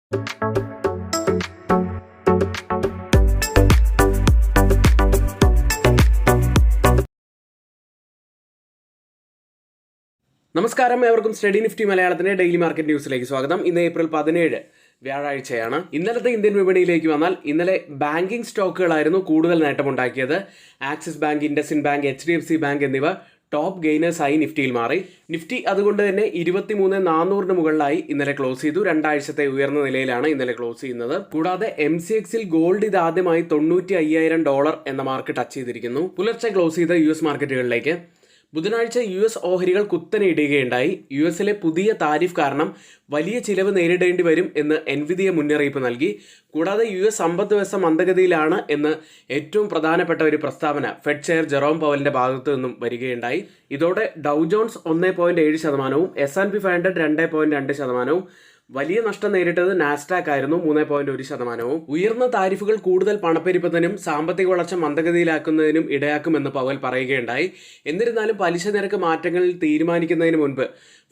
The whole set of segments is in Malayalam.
നമസ്കാരം, ഏവർക്കും സ്റ്റഡി നിഫ്റ്റി മലയാളത്തിന്റെ ഡെയിലി മാർക്കറ്റ് ന്യൂസിലേക്ക് സ്വാഗതം. ഇന്ന് ഏപ്രിൽ 17 വ്യാഴാഴ്ചയാണ്. ഇന്നലത്തെ ഇന്ത്യൻ വിപണിയിലേക്ക് വന്നാൽ ഇന്നലെ ബാങ്കിംഗ് സ്റ്റോക്കുകളായിരുന്നു കൂടുതൽ നേട്ടമുണ്ടാക്കിയത്. Axis bank, IndusInd bank, HDFC bank എന്നിവ ടോപ്പ് ഗെയിനേഴ്സായി നിഫ്റ്റിയിൽ മാറി. നിഫ്റ്റി അതുകൊണ്ട് തന്നെ 23,400 മുകളിലായി ഇന്നലെ ക്ലോസ് ചെയ്തു. രണ്ടാഴ്ചത്തെ ഉയർന്ന നിലയിലാണ് ഇന്നലെ ക്ലോസ് ചെയ്യുന്നത്. കൂടാതെ MCXൽ ഗോൾഡ് ഇതാദ്യമായി $95,000 എന്ന മാർക്ക് ടച്ച് ചെയ്തിരിക്കുന്നു. പുലർച്ചെ ക്ലോസ് ചെയ്ത US മാർക്കറ്റുകളിലേക്ക് ബുധനാഴ്ച US ഓഹരികൾ കുത്തനെ ഇടുകയുണ്ടായി. USലെ പുതിയ താരിഫ് കാരണം വലിയ ചിലവ് നേരിടേണ്ടി വരും എന്ന് എൻവിഡിയ മുന്നറിയിപ്പ് നൽകി. കൂടാതെ US സമ്പദ് വ്യവസ്ഥ മന്ദഗതിയിലാണ് എന്ന് ഏറ്റവും പ്രധാനപ്പെട്ട ഒരു പ്രസ്താവന ഫെഡ് ചെയർ ജെറോം പവലിന്റെ ഭാഗത്തു നിന്നും വരികയുണ്ടായി. ഇതോടെ ഡൗ ജോൺസ് 1.7%, S&P 500 2.2%, വലിയ നഷ്ടം നേരിട്ടത് നാസ്ഡാക്ക് ആയിരുന്നു 3.1%. ഉയർന്ന താരിഫുകൾ കൂടുതൽ പണപ്പെരുപ്പത്തിനും സാമ്പത്തിക വളർച്ച മന്ദഗതിയിലാക്കുന്നതിനും ഇടയാക്കുമെന്ന് പവൽ പറയുകയുണ്ടായി. എന്നിരുന്നാലും പലിശ നിരക്ക് മാറ്റങ്ങളിൽ തീരുമാനിക്കുന്നതിന് മുൻപ്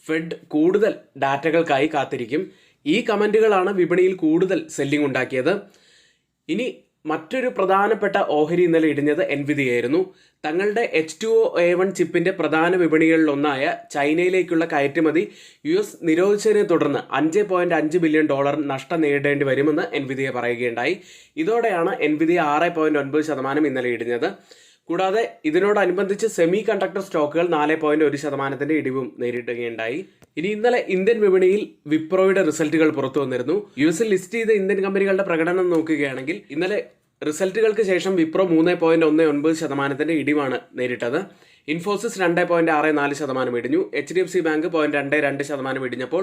ഫെഡ് കൂടുതൽ ഡാറ്റകൾക്കായി കാത്തിരിക്കും. ഈ കമന്റുകളാണ് വിപണിയിൽ കൂടുതൽ സെല്ലിംഗ് ഉണ്ടാക്കിയത്. ഇനി മറ്റൊരു പ്രധാനപ്പെട്ട ഓഹരി ഇന്നലെ ഇടിഞ്ഞത് എൻവിഡിയയായിരുന്നു. തങ്ങളുടെ H2O-A1 ചിപ്പിന്റെ പ്രധാന വിപണികളിലൊന്നായ ചൈനയിലേക്കുള്ള കയറ്റുമതി US നിരോധിച്ചതിനെ തുടർന്ന് $5.5 ബില്യൺ നഷ്ടം നേരിടേണ്ടി വരുമെന്ന് എൻവിഡിയ പറയുകയുണ്ടായി. ഇതോടെയാണ് എൻവിഡിയ 6.9% ഇന്നലെ ഇടിഞ്ഞത്. കൂടാതെ ഇതിനോടനുബന്ധിച്ച് സെമി കണ്ടക്ടർ സ്റ്റോക്കുകൾ 4.1% ഇടിവും നേരിടുകയുണ്ടായി. ഇനി ഇന്നലെ ഇന്ത്യൻ വിപണിയിൽ വിപ്രോയുടെ റിസൾട്ടുകൾ പുറത്തു വന്നിരുന്നു. US ലിസ്റ്റ് ചെയ്ത ഇന്ത്യൻ കമ്പനികളുടെ പ്രകടനം നോക്കുകയാണെങ്കിൽ ഇന്നലെ റിസൾട്ടുകൾക്ക് ശേഷം വിപ്രോ 3.19% ഇടിവാണ് നേരിട്ടത്. ഇൻഫോസിസ് 2.64% ഇടിഞ്ഞു. HDFC ബാങ്ക് 0.22% ഇടിഞ്ഞപ്പോൾ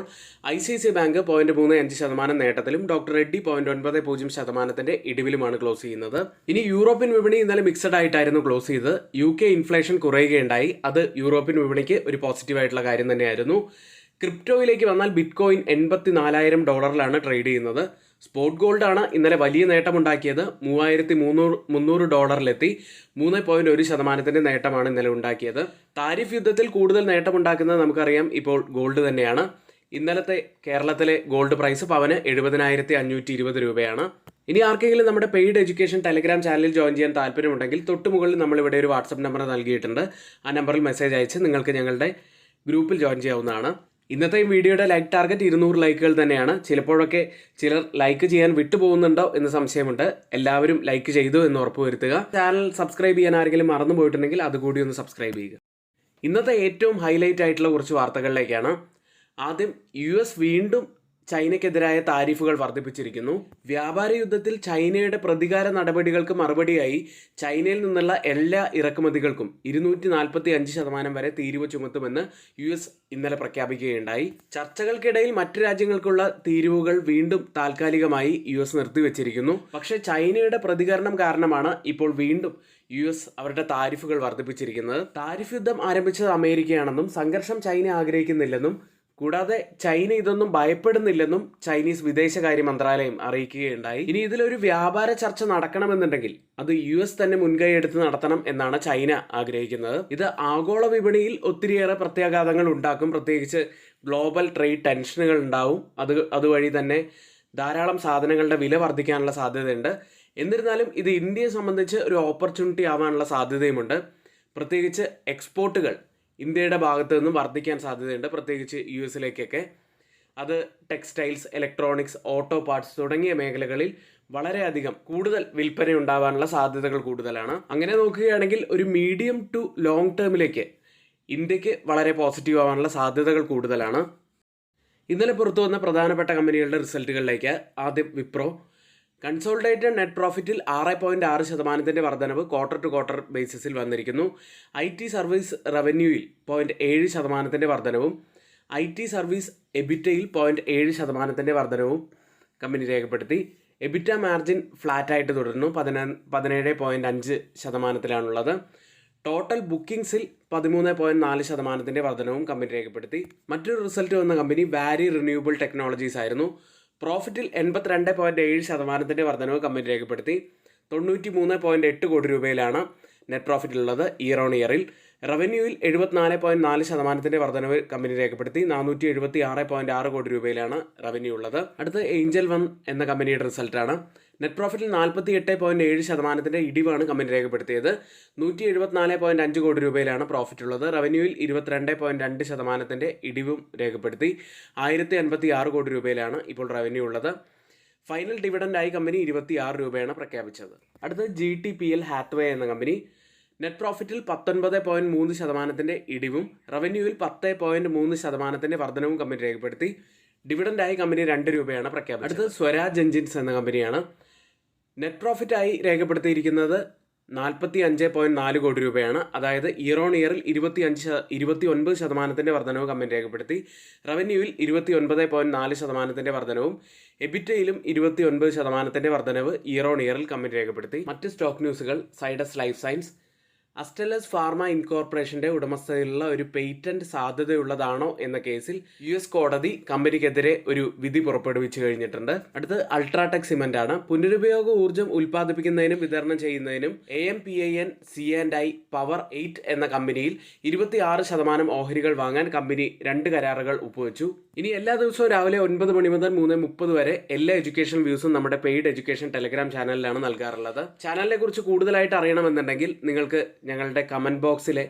ICICI ബാങ്ക് 0.35% നേട്ടത്തിലും ഡോക്ടർ റെഡ്ഡി 0.90% ഇടിവിലുമാണ് ക്ലോസ് ചെയ്യുന്നത്. ഇനി യൂറോപ്യൻ വിപണി ഇന്നലെ മിക്സഡ് ആയിട്ടായിരുന്നു ക്ലോസ് ചെയ്തത്. UK ഇൻഫ്ലേഷൻ കുറയുകയുണ്ടായി. അത് യൂറോപ്യൻ വിപണിക്ക് ഒരു പോസിറ്റീവായിട്ടുള്ള കാര്യം തന്നെയായിരുന്നു. ക്രിപ്റ്റോയിലേക്ക് വന്നാൽ ബിറ്റ്കോയിൻ $84,000 ട്രേഡ് ചെയ്യുന്നത്. സ്പോട്ട് ഗോൾഡ് ആണ് ഇന്നലെ വലിയ നേട്ടമുണ്ടാക്കിയത്. $3,300 3.1% നേട്ടമാണ് ഇന്നലെ ഉണ്ടാക്കിയത്. താരിഫ് യുദ്ധത്തിൽ കൂടുതൽ നേട്ടമുണ്ടാക്കുന്നത് നമുക്കറിയാം ഇപ്പോൾ ഗോൾഡ് തന്നെയാണ്. ഇന്നലത്തെ കേരളത്തിലെ ഗോൾഡ് പ്രൈസ് പവന് 70,520 രൂപയാണ്. ഇനി ആർക്കെങ്കിലും നമ്മുടെ പെയ്ഡ് എഡ്യൂക്കേഷൻ ടെലഗ്രാം ചാനലിൽ ജോയിൻ ചെയ്യാൻ താല്പര്യമുണ്ടെങ്കിൽ തൊട്ട് മുകളിൽ നമ്മളിവിടെ ഒരു വാട്സപ്പ് നമ്പർ നൽകിയിട്ടുണ്ട്. ആ നമ്പറിൽ മെസ്സേജ് അയച്ച് നിങ്ങൾക്ക് ഞങ്ങളുടെ ഗ്രൂപ്പിൽ ജോയിൻ ചെയ്യാവുന്നതാണ്. ഇന്നത്തെ വീഡിയോയുടെ ലൈക്ക് ടാർഗറ്റ് 200 ലൈക്കുകൾ തന്നെയാണ്. ചിലപ്പോഴൊക്കെ ചിലർ ലൈക്ക് ചെയ്യാൻ വിട്ടുപോകുന്നുണ്ടോ എന്ന് സംശയമുണ്ട്. എല്ലാവരും ലൈക്ക് ചെയ്തു എന്ന് ഉറപ്പുവരുത്തുക. ചാനൽ സബ്സ്ക്രൈബ് ചെയ്യാൻ ആരെങ്കിലും മറന്നു പോയിട്ടുണ്ടെങ്കിൽ അതുകൂടി ഒന്ന് സബ്സ്ക്രൈബ് ചെയ്യുക. ഇന്നത്തെ ഏറ്റവും ഹൈലൈറ്റ് ആയിട്ടുള്ള കുറച്ച് വാർത്തകളിലേക്കാണ്. ആദ്യം US വീണ്ടും ചൈനയ്ക്കെതിരായ താരിഫുകൾ വർദ്ധിപ്പിച്ചിരിക്കുന്നു. വ്യാപാര യുദ്ധത്തിൽ ചൈനയുടെ പ്രതികാര നടപടികൾക്ക് മറുപടിയായി ചൈനയിൽ നിന്നുള്ള എല്ലാ ഇറക്കുമതികൾക്കും 245% വരെ തീരുവ ചുമത്തുമെന്ന് US ഇന്നലെ പ്രഖ്യാപിക്കുകയുണ്ടായി. ചർച്ചകൾക്കിടയിൽ മറ്റ് രാജ്യങ്ങൾക്കുള്ള തീരുവകൾ വീണ്ടും താൽക്കാലികമായി US നിർത്തിവെച്ചിരിക്കുന്നു. പക്ഷേ ചൈനയുടെ പ്രതികരണം കാരണമാണ് ഇപ്പോൾ വീണ്ടും US അവരുടെ താരിഫുകൾ വർദ്ധിപ്പിച്ചിരിക്കുന്നത്. താരിഫ് യുദ്ധം ആരംഭിച്ചത് അമേരിക്കയാണെന്നും സംഘർഷം ചൈന ആഗ്രഹിക്കുന്നില്ലെന്നും കൂടാതെ ചൈന ഇതൊന്നും ഭയപ്പെടുന്നില്ലെന്നും ചൈനീസ് വിദേശകാര്യ മന്ത്രാലയം അറിയിക്കുകയുണ്ടായി. ഇനി ഇതിലൊരു വ്യാപാര ചർച്ച നടക്കണമെന്നുണ്ടെങ്കിൽ അത് US തന്നെ മുൻകൈയെടുത്ത് നടത്തണം എന്നാണ് ചൈന ആഗ്രഹിക്കുന്നത്. ഇത് ആഗോള വിപണിയിൽ ഒത്തിരിയേറെ പ്രത്യാഘാതങ്ങൾ ഉണ്ടാക്കും. പ്രത്യേകിച്ച് ഗ്ലോബൽ ട്രേഡ് ടെൻഷനുകൾ ഉണ്ടാവും. അതുവഴി തന്നെ ധാരാളം സാധനങ്ങളുടെ വില വർദ്ധിക്കാനുള്ള സാധ്യതയുണ്ട്. എന്നിരുന്നാലും ഇത് ഇന്ത്യയെ സംബന്ധിച്ച് ഒരു ഓപ്പർച്യൂണിറ്റി ആവാനുള്ള സാധ്യതയുമുണ്ട്. പ്രത്യേകിച്ച് എക്സ്പോർട്ടുകൾ ഇന്ത്യയുടെ ഭാഗത്ത് നിന്നും വർദ്ധിക്കാൻ സാധ്യതയുണ്ട്. പ്രത്യേകിച്ച് USലേക്കൊക്കെ അത് ടെക്സ്റ്റൈൽസ്, ഇലക്ട്രോണിക്സ്, ഓട്ടോ പാർട്സ് തുടങ്ങിയ മേഖലകളിൽ വളരെയധികം കൂടുതൽ വിൽപ്പന ഉണ്ടാവാനുള്ള സാധ്യതകൾ കൂടുതലാണ്. അങ്ങനെ നോക്കുകയാണെങ്കിൽ ഒരു മീഡിയം ടു ലോങ് ടേമിലേക്ക് ഇന്ത്യക്ക് വളരെ പോസിറ്റീവ് ആവാനുള്ള സാധ്യതകൾ കൂടുതലാണ്. ഇന്നലെ പുറത്തു വന്ന പ്രധാനപ്പെട്ട കമ്പനികളുടെ റിസൾട്ടുകളിലേക്ക് ആദ്യം വിപ്രോ. കൺസോളിഡേറ്റഡ് നെറ്റ് പ്രോഫിറ്റിൽ 6.6% വർധനവ് ക്വാർട്ടർ ടു ക്വാർട്ടർ ബേസിസിൽ വന്നിരിക്കുന്നു. IT സർവീസ് റവന്യൂയിൽ 0.7% വർധനവും IT സർവീസ് എബിറ്റയിൽ 0.7% വർധനവും കമ്പനി രേഖപ്പെടുത്തി. എബിറ്റ മാർജിൻ ഫ്ലാറ്റായിട്ട് തുടരുന്നു. 17.5%. ടോട്ടൽ ബുക്കിംഗ്സിൽ 13.4% വർധനവും കമ്പനി രേഖപ്പെടുത്തി. മറ്റൊരു റിസൾട്ട് വന്ന കമ്പനി വാരി റിന്യൂവബിൾ ടെക്നോളജീസ് ആയിരുന്നു. പ്രോഫിറ്റിൽ 82.7% വർധനവ് കമ്പനി രേഖപ്പെടുത്തി. 93.8 കോടി രൂപയിലാണ് നെറ്റ് പ്രോഫിറ്റ് ഉള്ളത് ഇയർ ഓൺ ഇയറിൽ. റവന്യൂവിൽ 74.4% വർധനവ് കമ്പനി രേഖപ്പെടുത്തി. 476.6 കോടി രൂപയിലാണ് റവന്യൂ ഉള്ളത്. അടുത്ത് ഏഞ്ചൽ വൺ എന്ന കമ്പനിയുടെ റിസൾട്ടാണ്. നെറ്റ് പ്രോഫിറ്റിൽ 48.7% ഇടിവാണ് കമ്പനി രേഖപ്പെടുത്തിയത്. 174.5 കോടി രൂപയിലാണ് പ്രോഫിറ്റ് ഉള്ളത്. റവന്യൂവിൽ 22.2% ഇടിവും രേഖപ്പെടുത്തി. 1056 കോടി രൂപയിലാണ് ഇപ്പോൾ റവന്യൂ ഉള്ളത്. ഫൈനൽ ഡിവിഡൻഡായി കമ്പനി 26 രൂപയാണ് പ്രഖ്യാപിച്ചത്. അടുത്ത് GTPL ഹാത്വേ എന്ന കമ്പനി. നെറ്റ് പ്രോഫിറ്റിൽ 19.3% ഇടിവും റവന്യൂവിൽ 10.3% വർധനവും കമ്പനി രേഖപ്പെടുത്തി. ഡിവിഡൻഡായി കമ്പനി 2 രൂപയാണ് പ്രഖ്യാപിച്ചത്. അടുത്ത് സ്വരാജ് എഞ്ചിൻസ് എന്ന കമ്പനിയാണ്. നെറ്റ് പ്രോഫിറ്റായി രേഖപ്പെടുത്തിയിരിക്കുന്നത് 45.4 കോടി രൂപയാണ്. അതായത് ഇയർ ഓൺ ഇയറിൽ 29% വർധനവും കമ്പനി രേഖപ്പെടുത്തി. റവന്യൂവിൽ 29.4% വർധനവും എബിറ്റയിലും 29% വർധനവ് ഇയർ ഓൺ ഇയറിൽ കമ്പനി രേഖപ്പെടുത്തി. മറ്റ് സ്റ്റോക്ക് ന്യൂസുകൾ. Zydus life science. Astellas pharma ഇൻകോർപ്പറേഷന്റെ ഉടമസ്ഥതയിലുള്ള ഒരു പേറ്റന്റ് സാധ്യതയുള്ളതാണോ എന്ന കേസിൽ US കോടതി കമ്പനിക്കെതിരെ ഒരു വിധി പുറപ്പെടുവിച്ചു കഴിഞ്ഞിട്ടുണ്ട്. അടുത്ത് അൾട്രാടെക് സിമന്റ് ആണ്. പുനരുപയോഗ ഊർജ്ജം ഉൽപ്പാദിപ്പിക്കുന്നതിനും വിതരണം ചെയ്യുന്നതിനും AMPIN C&I പവർ 8 എന്ന കമ്പനിയിൽ 26% ഓഹരികൾ വാങ്ങാൻ കമ്പനി 2 കരാറുകൾ ഒപ്പുവെച്ചു. ഇനി എല്ലാ ദിവസവും രാവിലെ 9 മണി മുതൽ 3:30 വരെ എല്ലാ എഡ്യൂക്കേഷൻ വ്യൂസും നമ്മുടെ പെയ്ഡ് എഡ്യൂക്കേഷൻ ടെലഗ്രാം ചാനലിലാണ് നൽകാറുള്ളത്. ചാനലിനെ കുറിച്ച് കൂടുതലായിട്ട് അറിയണമെന്നുണ്ടെങ്കിൽ നിങ്ങൾക്ക് ഞങ്ങളുടെ കമൻറ്റ് ബോക്സിലെ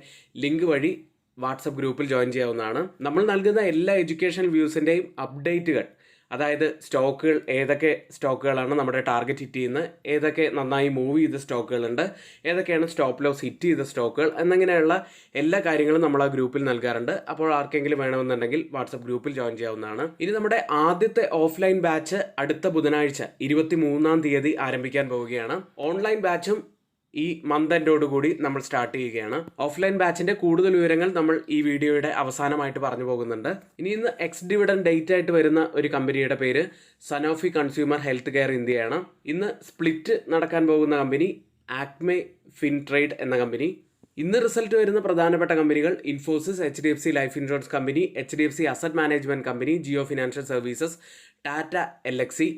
ലിങ്ക് വഴി വാട്സപ്പ് ഗ്രൂപ്പിൽ ജോയിൻ ചെയ്യാവുന്നതാണ്. നമ്മൾ നൽകുന്ന എല്ലാ എഡ്യൂക്കേഷൻ വ്യൂസിൻ്റെയും അപ്ഡേറ്റുകൾ, അതായത് സ്റ്റോക്കുകൾ, ഏതൊക്കെ സ്റ്റോക്കുകളാണ് നമ്മുടെ ടാർഗറ്റ് ഹിറ്റ് ചെയ്യുന്നത്, ഏതൊക്കെ നന്നായി മൂവ് ചെയ്ത സ്റ്റോക്കുകളുണ്ട്, ഏതൊക്കെയാണ് സ്റ്റോപ്പ് ലോസ് ഹിറ്റ് ചെയ്ത സ്റ്റോക്കുകൾ എന്നിങ്ങനെയുള്ള എല്ലാ കാര്യങ്ങളും നമ്മൾ ആ ഗ്രൂപ്പിൽ നൽകാറുണ്ട്. അപ്പോൾ ആർക്കെങ്കിലും വേണമെന്നുണ്ടെങ്കിൽ വാട്സപ്പ് ഗ്രൂപ്പിൽ ജോയിൻ ചെയ്യാവുന്നതാണ്. ഇനി നമ്മുടെ ആദ്യത്തെ ഓഫ്ലൈൻ ബാച്ച് അടുത്ത ബുധനാഴ്ച 23-ാം തീയതി ആരംഭിക്കാൻ പോവുകയാണ്. ഓൺലൈൻ ബാച്ചും ഈ മന്ത് എൻഡോടുകൂടി നമ്മൾ സ്റ്റാർട്ട് ചെയ്യുകയാണ്. ഓഫ്ലൈൻ ബാച്ചിന്റെ കൂടുതൽ വിവരങ്ങൾ നമ്മൾ ഈ വീഡിയോയുടെ അവസാനമായിട്ട് പറഞ്ഞു പോകുന്നുണ്ട്. ഇന്ന് എക്സ് ഡിവിഡൻഡ് ഡേറ്റ് ആയിട്ട് വരുന്ന ഒരു കമ്പനിയുടെ പേര് സനോഫി കൺസ്യൂമർ ഹെൽത്ത് കെയർ ഇന്ത്യയാണ്. ഇന്ന് സ്പ്ലിറ്റ് നടക്കാൻ പോകുന്ന കമ്പനി ആക്മെ ഫിൻട്രേഡ് എന്ന കമ്പനി. ഇന്ന് റിസൾട്ട് വരുന്ന പ്രധാനപ്പെട്ട കമ്പനികൾ Infosys, HDFC life insurance company, HDFC asset management company, Jio financial services, Tata LXC,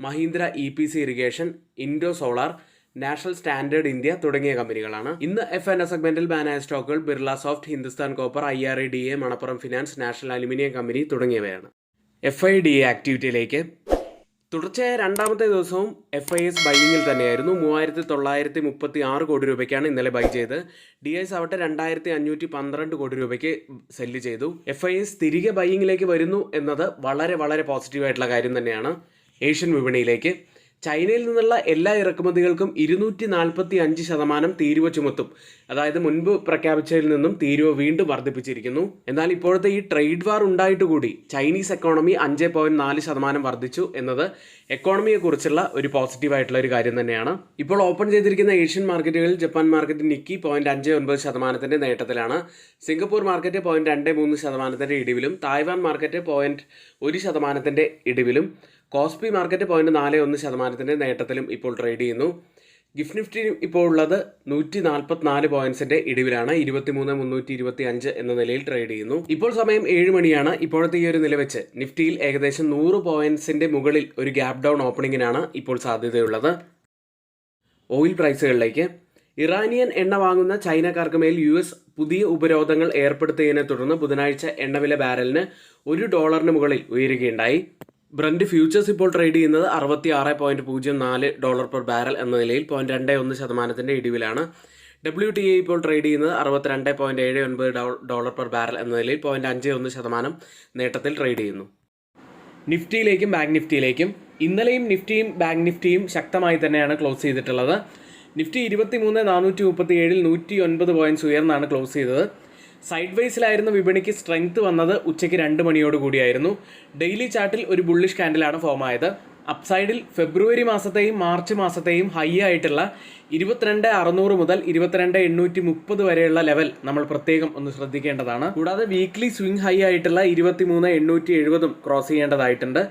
Mahindra EPC irrigation, Indo solar, national standard India തുടങ്ങിയ കമ്പനികളാണ്. ഇന്ന് FN സെഗ്മെന്റിൽ ബാനായ സ്റ്റോക്കുകൾ Birla soft, Hindustan copper, IRADA, Manappuram finance, national aluminium company തുടങ്ങിയവയാണ്. FIDA ആക്ടിവിറ്റിയിലേക്ക്. തുടർച്ചയായ രണ്ടാമത്തെ ദിവസവും FIS ബൈയിങ്ങിൽ തന്നെയായിരുന്നു. 3936 കോടി രൂപയ്ക്കാണ് ഇന്നലെ ബൈ ചെയ്ത്. DIs ആവട്ടെ 2512 കോടി രൂപയ്ക്ക് സെല്ല് ചെയ്തു. FIS തിരികെ ബൈയിങ്ങിലേക്ക് വരുന്നു എന്നത് വളരെ വളരെ പോസിറ്റീവായിട്ടുള്ള കാര്യം തന്നെയാണ്. ഏഷ്യൻ വിപണിയിലേക്ക്. ചൈനയിൽ നിന്നുള്ള എല്ലാ ഇറക്കുമതികൾക്കും 245% തീരുവ ചുമത്തും. അതായത് മുൻപ് പ്രഖ്യാപിച്ചതിൽ നിന്നും തീരുവ വീണ്ടും വർദ്ധിപ്പിച്ചിരിക്കുന്നു. എന്നാൽ ഇപ്പോഴത്തെ ഈ ട്രേഡ് വാർ ഉണ്ടായിട്ട് കൂടി ചൈനീസ് എക്കോണമി 5.4% വർദ്ധിച്ചു എന്നത് എക്കോണമിയെക്കുറിച്ചുള്ള ഒരു പോസിറ്റീവായിട്ടുള്ള ഒരു കാര്യം തന്നെയാണ്. ഇപ്പോൾ ഓപ്പൺ ചെയ്തിരിക്കുന്ന ഏഷ്യൻ മാർക്കറ്റുകളിൽ ജപ്പാൻ മാർക്കറ്റ് നിക്കി 0.59% നേട്ടത്തിലാണ്. സിംഗപ്പൂർ മാർക്കറ്റ് 0.23% ഇടിവിലും, തായ്വാൻ മാർക്കറ്റ് 0.1% ഇടിവിലും, കോസ്പി മാർക്കറ്റ് 0.41% നേട്ടത്തിലും ഇപ്പോൾ ട്രേഡ് ചെയ്യുന്നു. ഗിഫ്റ്റ് നിഫ്റ്റി ഇപ്പോൾ ഉള്ളത് 144 പോയിന്റ്സിന്റെ ഇടിവിലാണ്. 23,325 എന്ന നിലയിൽ ട്രേഡ് ചെയ്യുന്നു. ഇപ്പോൾ സമയം 7 മണിയാണ്. ഇപ്പോഴത്തെ ഈ ഒരു നില വെച്ച് നിഫ്റ്റിയിൽ ഏകദേശം 100 പോയിന്റ്സിന്റെ മുകളിൽ ഒരു ഗ്യാപ് ഡൗൺ ഓപ്പണിങ്ങിനാണ് ഇപ്പോൾ സാധ്യതയുള്ളത്. ഓയിൽ പ്രൈസുകളിലേക്ക്. ഇറാനിയൻ എണ്ണ വാങ്ങുന്ന ചൈനക്കാർക്ക് മേൽ US പുതിയ ഉപരോധങ്ങൾ ഏർപ്പെടുത്തിയതിനെ തുടർന്ന് ബുധനാഴ്ച എണ്ണവില ബാരലിന് $1 മുകളിൽ ഉയരുകയുണ്ടായി. ബ്രന്റ് ഫ്യൂച്ചേഴ്സ് ഇപ്പോൾ ട്രേഡ് ചെയ്യുന്നത് $66.04 പെർ ബാരൽ എന്ന നിലയിൽ 0.21% ഇടിവിലാണ്. WTI ഇപ്പോൾ ട്രേഡ് ചെയ്യുന്നത് $62.79 പെർ ബാരൽ എന്ന നിലയിൽ 0.51% നേട്ടത്തിൽ ട്രേഡ് ചെയ്യുന്നു. നിഫ്റ്റിയിലേക്കും ബാങ്ക് നിഫ്റ്റിയിലേക്കും. ഇന്നലെയും നിഫ്റ്റിയും ബാങ്ക് നിഫ്റ്റിയും ശക്തമായി തന്നെയാണ് ക്ലോസ് ചെയ്തിട്ടുള്ളത്. നിഫ്റ്റി 23,437 109 പോയിന്റ്സ് ഉയർന്നാണ് ക്ലോസ് ചെയ്തത്. സൈഡ് വേസിലായിരുന്ന വിപണിക്ക് സ്ട്രെങ്ത് വന്നത് ഉച്ചയ്ക്ക് 2 മണിയോട് കൂടിയായിരുന്നു. ഡെയിലി ചാർട്ടിൽ ഒരു ബുള്ളിഷ് കാൻഡിലാണ് ഫോം ആയത്. അപ്സൈഡിൽ ഫെബ്രുവരി മാസത്തെയും മാർച്ച് മാസത്തെയും ഹൈ ആയിട്ടുള്ള 22,600 മുതൽ 22,830 വരെയുള്ള ലെവൽ നമ്മൾ പ്രത്യേകം ഒന്ന് ശ്രദ്ധിക്കേണ്ടതാണ്. കൂടാതെ വീക്ക്ലി സ്വിംഗ് ഹൈ ആയിട്ടുള്ള 23,870 ക്രോസ് ചെയ്യേണ്ടതായിട്ടുണ്ട്.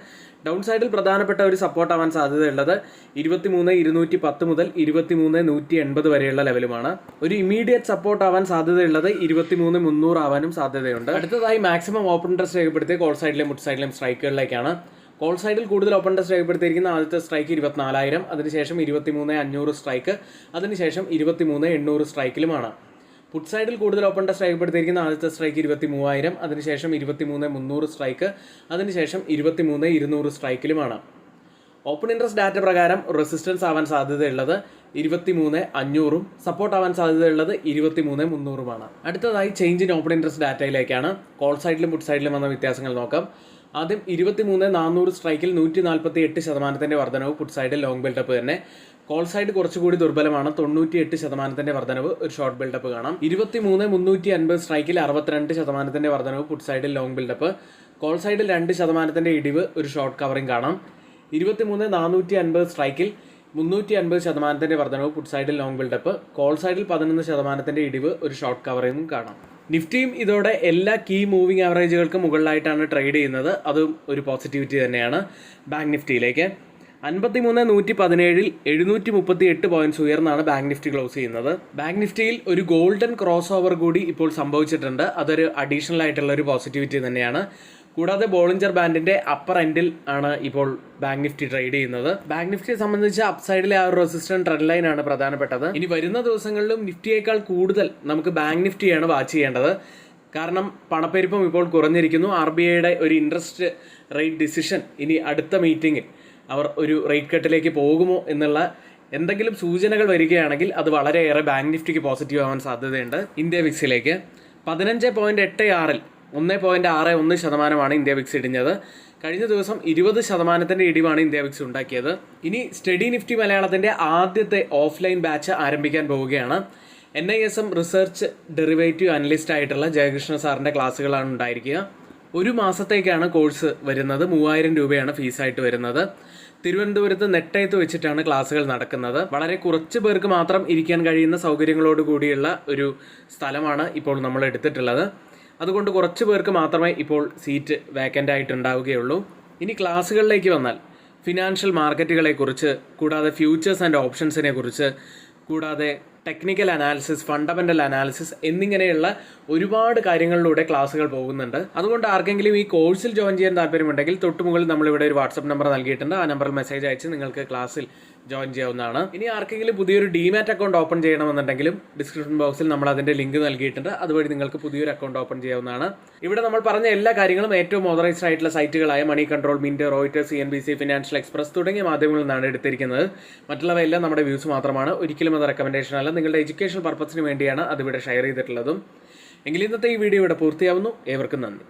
ഡൗൺ സൈഡിൽ പ്രധാനപ്പെട്ട ഒരു സപ്പോർട്ട് ആവാൻ സാധ്യതയുള്ളത് 23,210 മുതൽ 23,180 വരെയുള്ള ലെവലുമാണ്. ഒരു ഇമീഡിയറ്റ് സപ്പോർട്ട് ആവാൻ സാധ്യതയുള്ളത് 23,300 ആവാനും സാധ്യതയുണ്ട്. അടുത്തതായി മാക്സിമം ഓപ്പൺ ഇൻട്രസ്റ്റ് രേഖപ്പെടുത്തിയ കോൾ സൈഡിലെയും മുട്ട് സൈഡിലെയും സ്ട്രൈക്കുകളിലേക്കാണ്. കോൾ സൈഡിൽ കൂടുതൽ ഓപ്പൺ ഇൻട്രസ്റ്റ് രേഖപ്പെടുത്തിയിരിക്കുന്ന ആദ്യത്തെ സ്ട്രൈക്ക് 24,000, അതിനുശേഷം 23,500 സ്ട്രൈക്ക്, അതിനുശേഷം 23,800 സ്ട്രൈക്കിലുമാണ്. പുട്ട് സൈഡിൽ കൂടുതൽ ഓപ്പൺ ടെസ്റ്റ് രേഖപ്പെടുത്തിയിരിക്കുന്ന ആദ്യത്തെ സ്ട്രൈക്ക് 23,000, അതിനുശേഷം 23,300 സ്ട്രൈക്ക്, അതിനുശേഷം 23,200 സ്ട്രൈക്കിലുമാണ്. ഓപ്പൺ ഇൻട്രസ്റ്റ് ഡാറ്റ പ്രകാരം റെസിസ്റ്റൻസ് ആവാൻ സാധ്യതയുള്ളത് 23,500, സപ്പോർട്ട് ആവാൻ സാധ്യതയുള്ളത് 23,300. അടുത്തതായി ചേഞ്ച് ഇൻ ഓപ്പൺ ഇൻട്രസ്റ്റ് ഡാറ്റയിലേക്കാണ്. കോൾ സൈഡിലും പുട്ട് സൈഡിലും വന്ന വ്യത്യാസങ്ങൾ നോക്കാം. ആദ്യം 23,400 സ്ട്രൈക്കിൽ 148% വർധനവ് പുട്ട് സൈഡിൽ ലോങ് ബിൽഡപ്പ് തന്നെ. കോൾ സൈഡ് കുറച്ചുകൂടി ദുർബലമാണ്, 98% വർധനവ്, ഒരു ഷോർട്ട് ബിൽഡപ്പ് കാണാം. 23,350 സ്ട്രൈക്കിൽ 62% വർധനവ് പുട്ട് സൈഡിൽ ലോങ് ബിൽഡപ്പ്. കോൾ സൈഡിൽ 2% ഇടിവ്, ഒരു ഷോർട്ട് കവറിംഗ് കാണാം. 23,450 സ്ട്രൈക്കിൽ 350% വർധനവ് പുട്ട് സൈഡിൽ ലോങ് ബിൽഡപ്പ്. കോൾ സൈഡിൽ 11% ഇടിവ്, ഒരു ഷോർട്ട് കവറിംഗും കാണാം. നിഫ്റ്റിയും ഇതോടെ എല്ലാ കീ മൂവിംഗ് ആവറേജുകൾക്കും മുകളിലായിട്ടാണ് ട്രേഡ് ചെയ്യുന്നത്. അതും ഒരു പോസിറ്റിവിറ്റി തന്നെയാണ്. ബാങ്ക് നിഫ്റ്റിയിലേക്ക് 53,117 738 പോയിന്റ്സ് ഉയർന്നാണ് ബാങ്ക് നിഫ്റ്റി ക്ലോസ് ചെയ്യുന്നത്. ബാങ്ക് നിഫ്റ്റിയിൽ ഒരു ഗോൾഡൻ ക്രോസ് ഓവർ കൂടി ഇപ്പോൾ സംഭവിച്ചിട്ടുണ്ട്. അതൊരു അഡീഷണൽ ആയിട്ടുള്ള ഒരു പോസിറ്റിവിറ്റി തന്നെയാണ്. കൂടാതെ ബോളിഞ്ചർ ബാൻഡിന്റെ അപ്പർ എൻഡിൽ ആണ് ഇപ്പോൾ ബാങ്ക് നിഫ്റ്റി ട്രേഡ് ചെയ്യുന്നത്. ബാങ്ക് നിഫ്റ്റിയെ സംബന്ധിച്ച് അപ്സൈഡിലെ ആ ഒരു റെസിസ്റ്റന്റ് ട്രെൻഡ് ലൈൻ ആണ് പ്രധാനപ്പെട്ടത്. ഇനി വരുന്ന ദിവസങ്ങളിലും നിഫ്റ്റിയേക്കാൾ കൂടുതൽ നമുക്ക് ബാങ്ക് നിഫ്റ്റിയാണ് വാച്ച് ചെയ്യേണ്ടത്. കാരണം പണപ്പെരുപ്പം ഇപ്പോൾ കുറഞ്ഞിരിക്കുന്നു. RBIയുടെ ഒരു ഇൻട്രസ്റ്റ് റേറ്റ് ഡിസിഷൻ ഇനി അടുത്ത മീറ്റിംഗിൽ അവർ ഒരു റേറ്റ് കട്ടിലേക്ക് പോകുമോ എന്നുള്ള എന്തെങ്കിലും സൂചനകൾ വരികയാണെങ്കിൽ അത് വളരെയേറെ ബാങ്ക് നിഫ്റ്റിക്ക് പോസിറ്റീവ് ആവാൻ സാധ്യതയുണ്ട്. ഇന്ത്യ വിക്സിലേക്ക് 15.86-ൽ 1.61% ഇന്ത്യ വിക്സ് ഇടിഞ്ഞത്. കഴിഞ്ഞ ദിവസം 20% ഇടിവാണ് ഇന്ത്യ വിക്സ് ഉണ്ടാക്കിയത്. ഇനി സ്റ്റഡി നിഫ്റ്റി മലയാളത്തിന്റെ ആദ്യത്തെ ഓഫ്ലൈൻ ബാച്ച് ആരംഭിക്കാൻ പോവുകയാണ്. NISM റിസർച്ച് ഡെറിവേറ്റീവ് അനലിസ്റ്റ് ആയിട്ടുള്ള ജയകൃഷ്ണ സാറിന്റെ ക്ലാസ്സുകളാണ് ഉണ്ടായിരിക്കുക. ഒരു മാസത്തേക്കാണ് കോഴ്സ് വരുന്നത്. 3,000 രൂപയാണ് ഫീസായിട്ട് വരുന്നത്. തിരുവനന്തപുരത്ത് നെട്ടയത്ത് വെച്ചിട്ടാണ് ക്ലാസ്സുകൾ നടക്കുന്നത്. വളരെ കുറച്ച് പേർക്ക് മാത്രം ഇരിക്കാൻ കഴിയുന്ന സൗകര്യങ്ങളോട് കൂടിയുള്ള ഒരു സ്ഥലമാണ് ഇപ്പോൾ നമ്മൾ എടുത്തിട്ടുള്ളത്. അതുകൊണ്ട് കുറച്ച് പേർക്ക് മാത്രമേ ഇപ്പോൾ സീറ്റ് വേക്കൻ്റ് ആയിട്ടുണ്ടാവുകയുള്ളൂ. ഇനി ക്ലാസ്സുകളിലേക്ക് വന്നാൽ ഫിനാൻഷ്യൽ മാർക്കറ്റുകളെക്കുറിച്ച്, കൂടാതെ ഫ്യൂച്ചേഴ്സ് ആൻഡ് ഓപ്ഷൻസിനെ കുറിച്ച്, കൂടാതെ ടെക്നിക്കൽ അനാലിസിസ്, ഫണ്ടമെൻ്റൽ അനാലിസിസ് എന്നിങ്ങനെയുള്ള ഒരുപാട് കാര്യങ്ങളിലൂടെ ക്ലാസ്സുകൾ പോകുന്നുണ്ട്. അതുകൊണ്ട് ആർക്കെങ്കിലും ഈ കോഴ്സിൽ ജോയിൻ ചെയ്യാൻ താല്പര്യമുണ്ടെങ്കിൽ തൊട്ടുമുകളിൽ നമ്മളിവിടെ ഒരു വാട്സപ്പ് നമ്പർ നൽകിയിട്ടുണ്ട്. ആ നമ്പറിൽ മെസ്സേജ് അയച്ച് നിങ്ങൾക്ക് ക്ലാസ്സിൽ ജോയിൻ ചെയ്യാവുന്നതാണ്. ഇനി ആർക്കെങ്കിലും പുതിയൊരു ഡിമാറ്റ് അക്കൗണ്ട് ഓപ്പൺ ചെയ്യണമെന്നുണ്ടെങ്കിലും ഡിസ്ക്രിപ്ഷൻ ബോക്സിൽ നമ്മൾ അതിൻ്റെ ലിങ്ക് നൽകിയിട്ടുണ്ട്. അതുവഴി നിങ്ങൾക്ക് പുതിയൊരു അക്കൗണ്ട് ഓപ്പൺ ചെയ്യാവുന്നതാണ്. ഇവിടെ നമ്മൾ പറഞ്ഞ എല്ലാ കാര്യങ്ങളും ഏറ്റവും ഓതറൈസ്ഡ് ആയിട്ടുള്ള സൈറ്റുകളായ Moneycontrol, Mint, Reuters, CNBC, Financial Express തുടങ്ങിയ മാധ്യമങ്ങളിൽ നിന്നാണ് എടുത്തിരിക്കുന്നത്. മറ്റുള്ളവയെല്ലാം നമ്മുടെ വ്യൂസ് മാത്രമാണ്. ഒരിക്കലും അത് റെക്കമെൻഡേഷൻ അല്ല. നിങ്ങളുടെ എഡ്യൂക്കേഷൻ പർപ്പസിന് വേണ്ടിയാണ് അതിവിടെ ഷെയർ ചെയ്തിട്ടുള്ളതും. എങ്കിൽ ഇന്നത്തെ ഈ വീഡിയോ ഇവിടെ പൂർത്തിയാവുന്നു. ഏവർക്കും നന്ദി.